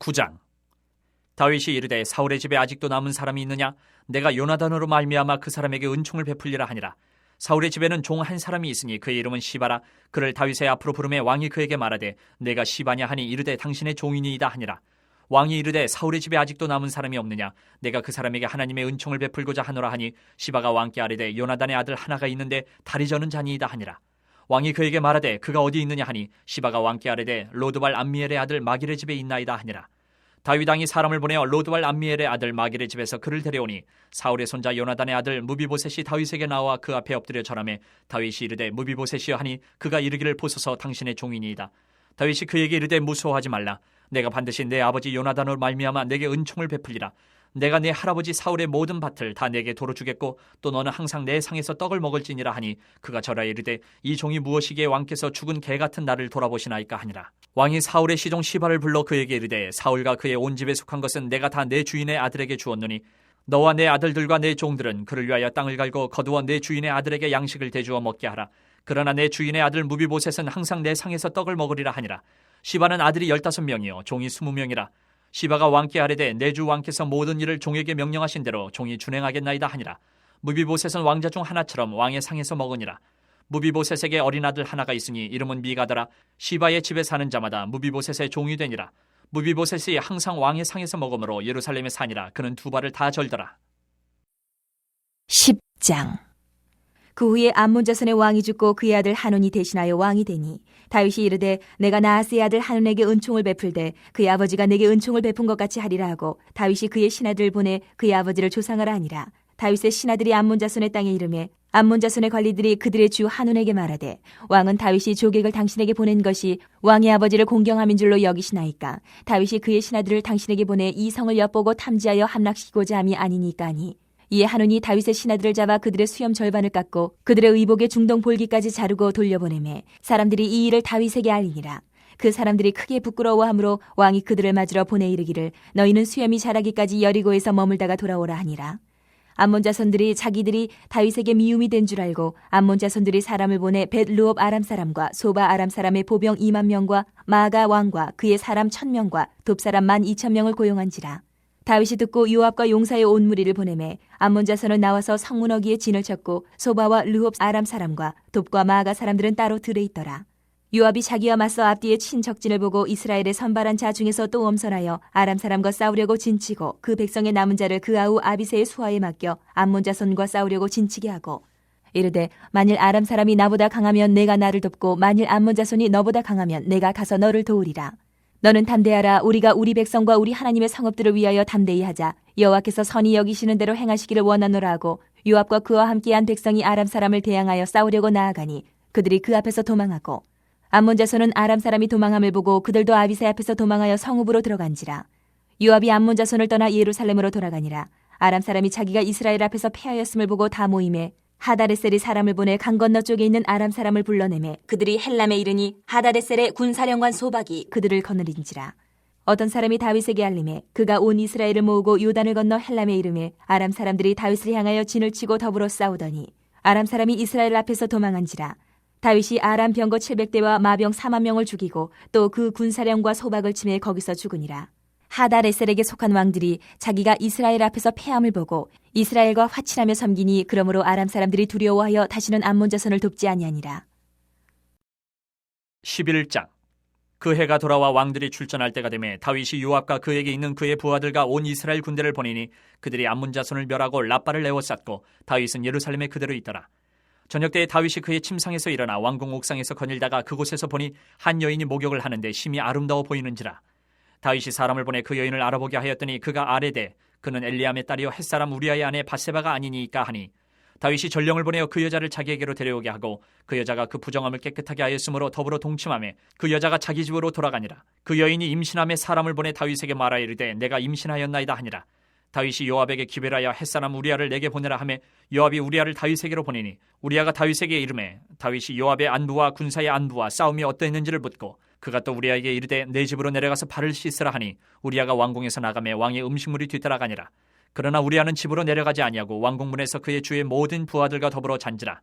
9장. 다윗이 이르되 사울의 집에 아직도 남은 사람이 있느냐? 내가 요나단으로 말미암아 그 사람에게 은총을 베풀리라 하니라. 사울의 집에는 종 한 사람이 있으니 그의 이름은 시바라. 그를 다윗의 앞으로 부르매 왕이 그에게 말하되 내가 시바냐 하니 이르되 당신의 종이니이다 하니라. 왕이 이르되 사울의 집에 아직도 남은 사람이 없느냐? 내가 그 사람에게 하나님의 은총을 베풀고자 하노라 하니 시바가 왕께 아뢰되 요나단의 아들 하나가 있는데 다리 저는 자니이다 하니라. 왕이 그에게 말하되 그가 어디 있느냐 하니 시바가 왕께 아뢰되 로드발 암미엘의 아들 마길의 집에 있나이다 하니라. 다윗 왕이 사람을 보내어 로드발 암미엘의 아들 마길의 집에서 그를 데려오니 사울의 손자 요나단의 아들 무비보셋이 다윗에게 나와 그 앞에 엎드려 절하매 다윗이 이르되 무비보셋이여 하니 그가 이르기를 보소서 당신의 종이니이다. 다윗이 그에게 이르되 무서워하지 말라. 내가 반드시 내 아버지 요나단으로 말미암아 내게 은총을 베풀리라. 내가 내 할아버지 사울의 모든 밭을 다 내게 도로 주겠고 또 너는 항상 내 상에서 떡을 먹을지니라 하니 그가 절하여 이르되 이 종이 무엇이기에 왕께서 죽은 개 같은 나를 돌아보시나이까 하니라. 왕이 사울의 시종 시바를 불러 그에게 이르되 사울과 그의 온 집에 속한 것은 내가 다 내 주인의 아들에게 주었노니 너와 내 아들들과 내 종들은 그를 위하여 땅을 갈고 거두어 내 주인의 아들에게 양식을 대주어 먹게 하라. 그러나 내 주인의 아들 무비보셋은 항상 내 상에서 떡을 먹으리라 하니라. 시바는 아들이 15명이요 종이 20명이라. 시바가 왕께 아뢰되 내 주 왕께서 모든 일을 종에게 명령하신 대로 종이 준행하겠나이다 하니라. 무비보셋은 왕자 중 하나처럼 왕의 상에서 먹으니라. 무비보셋에게 어린 아들 하나가 있으니 이름은 미가더라. 시바의 집에 사는 자마다 무비보셋의 종이 되니라. 무비보셋이 항상 왕의 상에서 먹으므로 예루살렘에 사니라. 그는 두 발을 다 절더라. 10장. 그 후에 암몬 자손의 왕이 죽고 그의 아들 하논이 대신하여 왕이 되니 다윗이 이르되 내가 나하스의 아들 하논에게 은총을 베풀되 그의 아버지가 내게 은총을 베푼 것 같이 하리라 하고 다윗이 그의 신하들을 보내 그의 아버지를 조상하라 하니라. 다윗의 신하들이 암몬 자손의 땅에 이르매 암몬 자손의 관리들이 그들의 주 하논에게 말하되 왕은 다윗이 조객을 당신에게 보낸 것이 왕의 아버지를 공경함인 줄로 여기시나이까? 다윗이 그의 신하들을 당신에게 보내 이 성을 엿보고 탐지하여 함락시키고자 함이 아니니까 하니 이에 하논이 다윗의 신하들을 잡아 그들의 수염 절반을 깎고 그들의 의복의 중동 볼기까지 자르고 돌려보내매 사람들이 이 일을 다윗에게 알리니라. 그 사람들이 크게 부끄러워하므로 왕이 그들을 맞으러 보내 이르기를 너희는 수염이 자라기까지 여리고에서 머물다가 돌아오라 하니라. 암몬 자손들이 자기들이 다윗에게 미움이 된 줄 알고 암몬 자손들이 사람을 보내 벳르옵 아람 사람과 소바 아람 사람의 보병 2만 명과 마가 왕과 그의 사람 1,000명과 돕 사람 12,000명을 고용한지라. 다윗이 듣고 요압과 용사의 온 무리를 보내매 암몬 자손은 나와서 성문어기에 진을 쳤고 소바와 르홉 아람 사람과 돕과 마아가 사람들은 따로 들에 있더라. 요압이 자기와 맞서 앞뒤에 친 적진을 보고 이스라엘의 선발한 자 중에서 또 엄선하여 아람 사람과 싸우려고 진치고 그 백성의 남은 자를 그 아우 아비새의 수하에 맡겨 암몬 자손과 싸우려고 진치게 하고 이르되 만일 아람 사람이 나보다 강하면 내가 나를 돕고 만일 암몬 자손이 너보다 강하면 내가 가서 너를 도우리라. 너는 담대하라. 우리가 우리 백성과 우리 하나님의 성읍들을 위하여 담대히 하자. 여호와께서 선히 여기시는 대로 행하시기를 원하노라 하고 요압과 그와 함께한 백성이 아람 사람을 대항하여 싸우려고 나아가니 그들이 그 앞에서 도망하고 암몬 자손은 아람 사람이 도망함을 보고 그들도 아비새 앞에서 도망하여 성읍으로 들어간지라. 요압이 암몬 자손을 떠나 예루살렘으로 돌아가니라. 아람 사람이 자기가 이스라엘 앞에서 패하였음을 보고 다 모임에 하다레셀이 사람을 보내 강 건너 쪽에 있는 아람 사람을 불러내매 그들이 헬람에 이르니 하다레셀의 군사령관 소박이 그들을 거느린지라. 어떤 사람이 다윗에게 알림해 그가 온 이스라엘을 모으고 요단을 건너 헬람에 이르매 아람 사람들이 다윗을 향하여 진을 치고 더불어 싸우더니 아람 사람이 이스라엘 앞에서 도망한지라. 다윗이 아람 병거 700대와 마병 4만 명을 죽이고 또 그 군사령과 소박을 치매 거기서 죽으니라. 하다레셀에게 속한 왕들이 자기가 이스라엘 앞에서 패함을 보고 이스라엘과 화친하며 섬기니 그러므로 아람 사람들이 두려워하여 다시는 암몬 자손을 돕지 아니하니라. 11장. 그 해가 돌아와 왕들이 출전할 때가 되매 다윗이 요압과 그에게 있는 그의 부하들과 온 이스라엘 군대를 보내니 그들이 암몬 자손을 멸하고 라빠를 에워쌌고 다윗은 예루살렘에 그대로 있더라. 저녁 때에 다윗이 그의 침상에서 일어나 왕궁 옥상에서 거닐다가 그곳에서 보니 한 여인이 목욕을 하는데 심히 아름다워 보이는지라. 다윗이 사람을 보내 그 여인을 알아보게 하였더니 그가 아뢰되 그는 엘리암의 딸이요 햇사람 우리아의 아내 밧세바가 아니니까 하니 다윗이 전령을 보내어 그 여자를 자기에게로 데려오게 하고 그 여자가 그 부정함을 깨끗하게 하였으므로 더불어 동침하며 그 여자가 자기 집으로 돌아가니라. 그 여인이 임신함에 사람을 보내 다윗에게 말하여 이르되 내가 임신하였나이다 하니라. 다윗이 요압에게 기별하여 햇사람 우리아를 내게 보내라 하매 요압이 우리아를 다윗에게로 보내니 우리아가 다윗에게 이르매 다윗이 요압의 안부와 군사의 안부와 싸움이 어떠했는지를 묻고 그가 또 우리아에게 이르되 내 집으로 내려가서 발을 씻으라 하니 우리아가 왕궁에서 나가매 왕의 음식물이 뒤따라가니라. 그러나 우리아는 집으로 내려가지 아니하고 왕궁문에서 그의 주의 모든 부하들과 더불어 잔지라.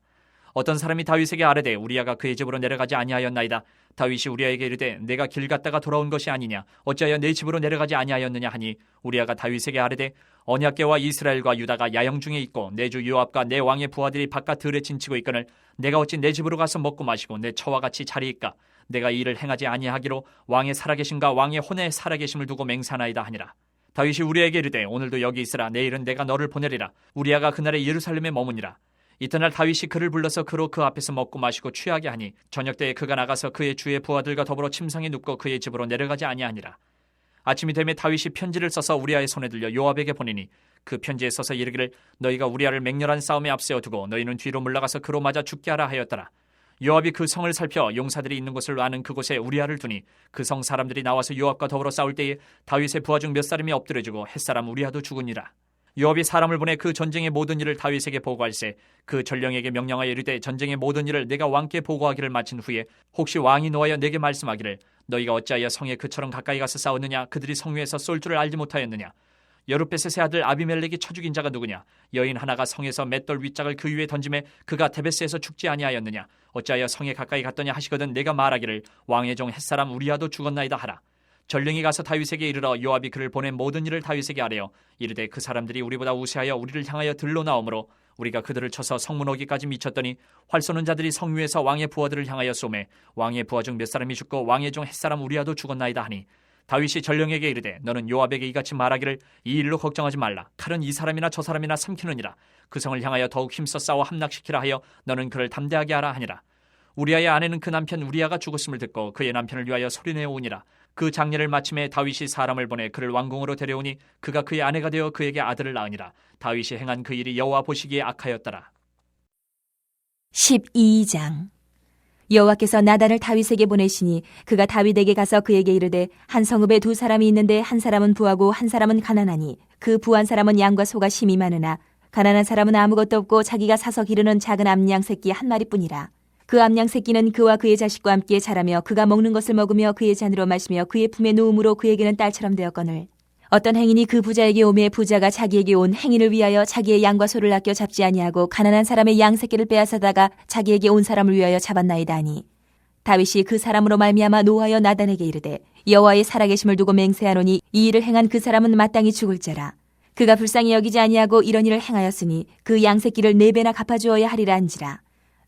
어떤 사람이 다윗에게 아뢰되 우리아가 그의 집으로 내려가지 아니하였나이다. 다윗이 우리아에게 이르되 내가 길 갔다가 돌아온 것이 아니냐 어찌하여 내 집으로 내려가지 아니하였느냐 하니 우리아가 다윗에게 아뢰되 언약궤와 이스라엘과 유다가 야영 중에 있고 내 주 요압과 내 왕의 부하들이 바깥 들에 진치고 있거늘 내가 어찌 내 집으로 가서 먹고 마시고 내 처와 같이 자리이까 내가 이 일을 행하지 아니하기로 왕의 살아계심과 왕의 혼의 살아계심을 두고 맹세하나이다 하니라. 다윗이 우리아에게 이르되 오늘도 여기 있으라 내일은 내가 너를 보내리라. 우리아가 그날에 예루살렘에 머무니라. 이튿날 다윗이 그를 불러서 그로 그 앞에서 먹고 마시고 취하게 하니 저녁 때에 그가 나가서 그의 주의 부하들과 더불어 침상에 눕고 그의 집으로 내려가지 아니하니라. 아침이 되매 다윗이 편지를 써서 우리아의 손에 들려 요압에게 보내니 그 편지에 써서 이르기를 너희가 우리아를 맹렬한 싸움에 앞세워 두고 너희는 뒤로 물러가서 그로 맞아 죽게 하라 하였더라. 요압이 그 성을 살펴 용사들이 있는 곳을 아는 그곳에 우리아를 두니 그 성 사람들이 나와서 요압과 더불어 싸울 때에 다윗의 부하 중 몇 사람이 엎드려지고 햇사람 우리아도 죽으니라. 요압이 사람을 보내 그 전쟁의 모든 일을 다윗에게 보고할세 그 전령에게 명령하여 이르되 전쟁의 모든 일을 내가 왕께 보고하기를 마친 후에 혹시 왕이 노하여 내게 말씀하기를 너희가 어찌하여 성에 그처럼 가까이 가서 싸웠느냐 그들이 성 위에서 쏠 줄을 알지 못하였느냐 여룻베셋의 아들 아비멜렉이 쳐 죽인 자가 누구냐 여인 하나가 성에서 맷돌 윗짝을 그 위에 던짐에 그가 데베스에서 죽지 아니하였느냐 어찌하여 성에 가까이 갔더냐 하시거든 내가 말하기를 왕의 종 햇사람 우리아도 죽었나이다 하라. 전령이 가서 다윗에게 이르러 요압이 그를 보낸 모든 일을 다윗에게 아뢰어 이르되 그 사람들이 우리보다 우세하여 우리를 향하여 들로 나오므로 우리가 그들을 쳐서 성문 오기까지 미쳤더니 활 쏘는 자들이 성 위에서 왕의 부하들을 향하여 쏘매 왕의 부하 중 몇 사람이 죽고 왕의 종 햇사람 우리아도 죽었나이다 하니 다윗이 전령에게 이르되 너는 요압에게 이같이 말하기를 이 일로 걱정하지 말라. 칼은 이 사람이나 저 사람이나 삼키느니라. 그 성을 향하여 더욱 힘써 싸워 함락시키라 하여 너는 그를 담대하게 하라 하니라. 우리아의 아내는 그 남편 우리아가 죽었음을 듣고 그의 남편을 위하여 소리내어 오니라. 그 장례를 마침에 다윗이 사람을 보내 그를 왕궁으로 데려오니 그가 그의 아내가 되어 그에게 아들을 낳으니라. 다윗이 행한 그 일이 여호와 보시기에 악하였더라. 12장. 여호와께서 나단을 다윗에게 보내시니 그가 다윗에게 가서 그에게 이르되 한 성읍에 두 사람이 있는데 한 사람은 부하고 한 사람은 가난하니 그 부한 사람은 양과 소가 심이 많으나 가난한 사람은 아무것도 없고 자기가 사서 기르는 작은 암양 새끼 한 마리뿐이라. 그 암양 새끼는 그와 그의 자식과 함께 자라며 그가 먹는 것을 먹으며 그의 잔으로 마시며 그의 품에 누움으로 그에게는 딸처럼 되었거늘 어떤 행인이 그 부자에게 오매 부자가 자기에게 온 행인을 위하여 자기의 양과 소를 아껴 잡지 아니하고 가난한 사람의 양 새끼를 빼앗아다가 자기에게 온 사람을 위하여 잡았나이다 하니 다윗이 그 사람으로 말미암아 노하여 나단에게 이르되 여호와의 살아계심을 두고 맹세하노니 이 일을 행한 그 사람은 마땅히 죽을 자라. 그가 불쌍히 여기지 아니하고 이런 일을 행하였으니 그 양 새끼를 4배나 갚아주어야 하리라 한지라.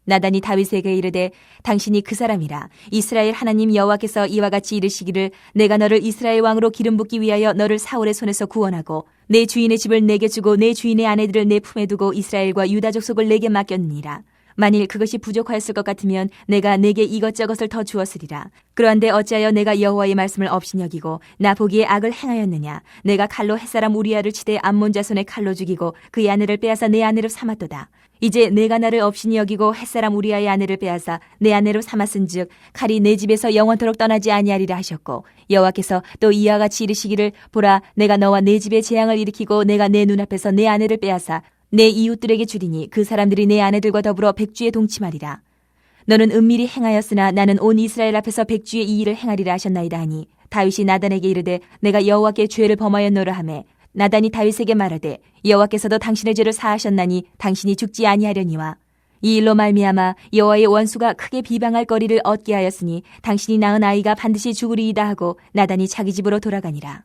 나단이 다윗에게 이르되 당신이 그 사람이라. 이스라엘 하나님 여호와께서 이와 같이 이르시기를 내가 너를 이스라엘 왕으로 기름 붓기 위하여 너를 사울의 손에서 구원하고 내 주인의 집을 내게 주고 내 주인의 아내들을 내 품에 두고 이스라엘과 유다 족속을 내게 맡겼느니라. 만일 그것이 부족하였을 것 같으면 내가 내게 이것저것을 더 주었으리라. 그런데 어찌하여 내가 여호와의 말씀을 업신여기고 나 보기에 악을 행하였느냐. 내가 칼로 햇사람 우리아를 치되 암몬 자손의 칼로 죽이고 그의 아내를 빼앗아 내 아내로 삼았도다. 이제 내가 나를 업신이 여기고 햇사람 우리아의 아내를 빼앗아 내 아내로 삼았은즉 칼이 내 집에서 영원토록 떠나지 아니하리라 하셨고 여호와께서 또 이와 같이 이르시기를 보라 내가 너와 내 집에 재앙을 일으키고 내가 내 눈앞에서 내 아내를 빼앗아 내 이웃들에게 주리니 그 사람들이 내 아내들과 더불어 백주에 동침하리라. 너는 은밀히 행하였으나 나는 온 이스라엘 앞에서 백주의 이 일을 행하리라 하셨나이다 하니 다윗이 나단에게 이르되 내가 여호와께 죄를 범하였노라 하매 나단이 다윗에게 말하되 여호와께서도 당신의 죄를 사하셨나니 당신이 죽지 아니하려니와 이 일로 말미암아 여호와의 원수가 크게 비방할 거리를 얻게 하였으니 당신이 낳은 아이가 반드시 죽으리이다 하고 나단이 자기 집으로 돌아가니라.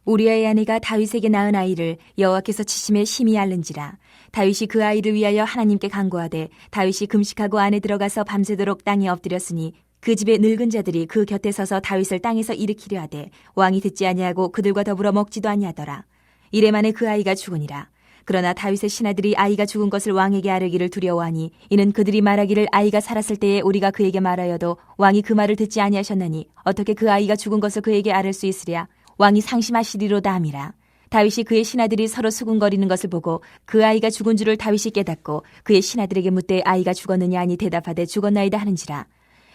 우리아의 아내가 다윗에게 낳은 아이를 여호와께서 치심에 심히 앓는지라. 다윗이 그 아이를 위하여 하나님께 간구하되 다윗이 금식하고 안에 들어가서 밤새도록 땅에 엎드렸으니 그 집의 늙은 자들이 그 곁에 서서 다윗을 땅에서 일으키려 하되 왕이 듣지 아니하고 그들과 더불어 먹지도 아니하더라. 이래 만에 그 아이가 죽으니라. 그러나 다윗의 신하들이 아이가 죽은 것을 왕에게 아뢰기를 두려워하니 이는 그들이 말하기를 아이가 살았을 때에 우리가 그에게 말하여도 왕이 그 말을 듣지 아니하셨나니 어떻게 그 아이가 죽은 것을 그에게 아뢰 수 있으랴. 왕이 상심하시리로다 함이라. 다윗이 그의 신하들이 서로 수군거리는 것을 보고 그 아이가 죽은 줄을 다윗이 깨닫고 그의 신하들에게 묻되 아이가 죽었느냐 하니 대답하되 죽었나이다 하는지라.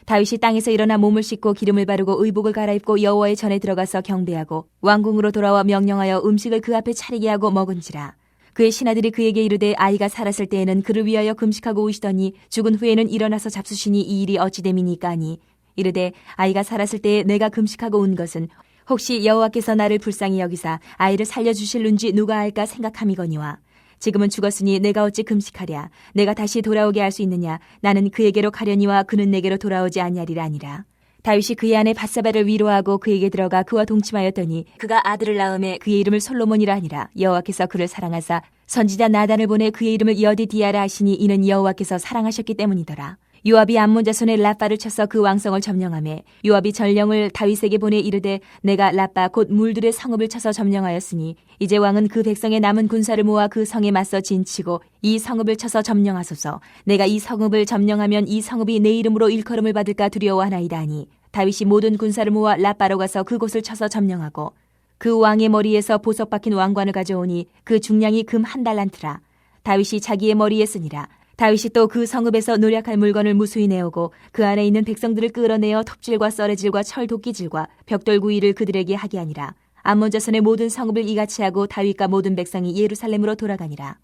다윗이 땅에서 일어나 몸을 씻고 기름을 바르고 의복을 갈아입고 여호와의 전에 들어가서 경배하고 왕궁으로 돌아와 명령하여 음식을 그 앞에 차리게 하고 먹은지라. 그의 신하들이 그에게 이르되 아이가 살았을 때에는 그를 위하여 금식하고 오시더니 죽은 후에는 일어나서 잡수시니 이 일이 어찌 됨이니까 하니 이르되 아이가 살았을 때에 내가 금식하고 온 것은 혹시 여호와께서 나를 불쌍히 여기사 아이를 살려주실는지 누가 알까 생각함이거니와 지금은 죽었으니 내가 어찌 금식하랴. 내가 다시 돌아오게 할 수 있느냐. 나는 그에게로 가려니와 그는 내게로 돌아오지 아니하리라 아니라. 다윗이 그의 아내 밧사바를 위로하고 그에게 들어가 그와 동침하였더니 그가 아들을 낳음에 그의 이름을 솔로몬이라 하니라. 여호와께서 그를 사랑하사 선지자 나단을 보내 그의 이름을 여디디아라 하시니 이는 여호와께서 사랑하셨기 때문이더라. 요압이 암몬 자손의 라빠를 쳐서 그 왕성을 점령하매 요압이 전령을 다윗에게 보내 이르되 내가 라빠 곧 물들의 성읍을 쳐서 점령하였으니 이제 왕은 그 백성의 남은 군사를 모아 그 성에 맞서 진치고 이 성읍을 쳐서 점령하소서. 내가 이 성읍을 점령하면 이 성읍이 내 이름으로 일컬음을 받을까 두려워하나이다 하니 다윗이 모든 군사를 모아 라빠로 가서 그곳을 쳐서 점령하고 그 왕의 머리에서 보석 박힌 왕관을 가져오니 그 중량이 금 1달란트라. 다윗이 자기의 머리에 쓰니라. 다윗이 또 그 성읍에서 노략할 물건을 무수히 내오고 그 안에 있는 백성들을 끌어내어 톱질과 썰애질과 철 도끼질과 벽돌 구이를 그들에게 하게 하니라. 암몬 자손의 모든 성읍을 이같이 하고 다윗과 모든 백성이 예루살렘으로 돌아가니라.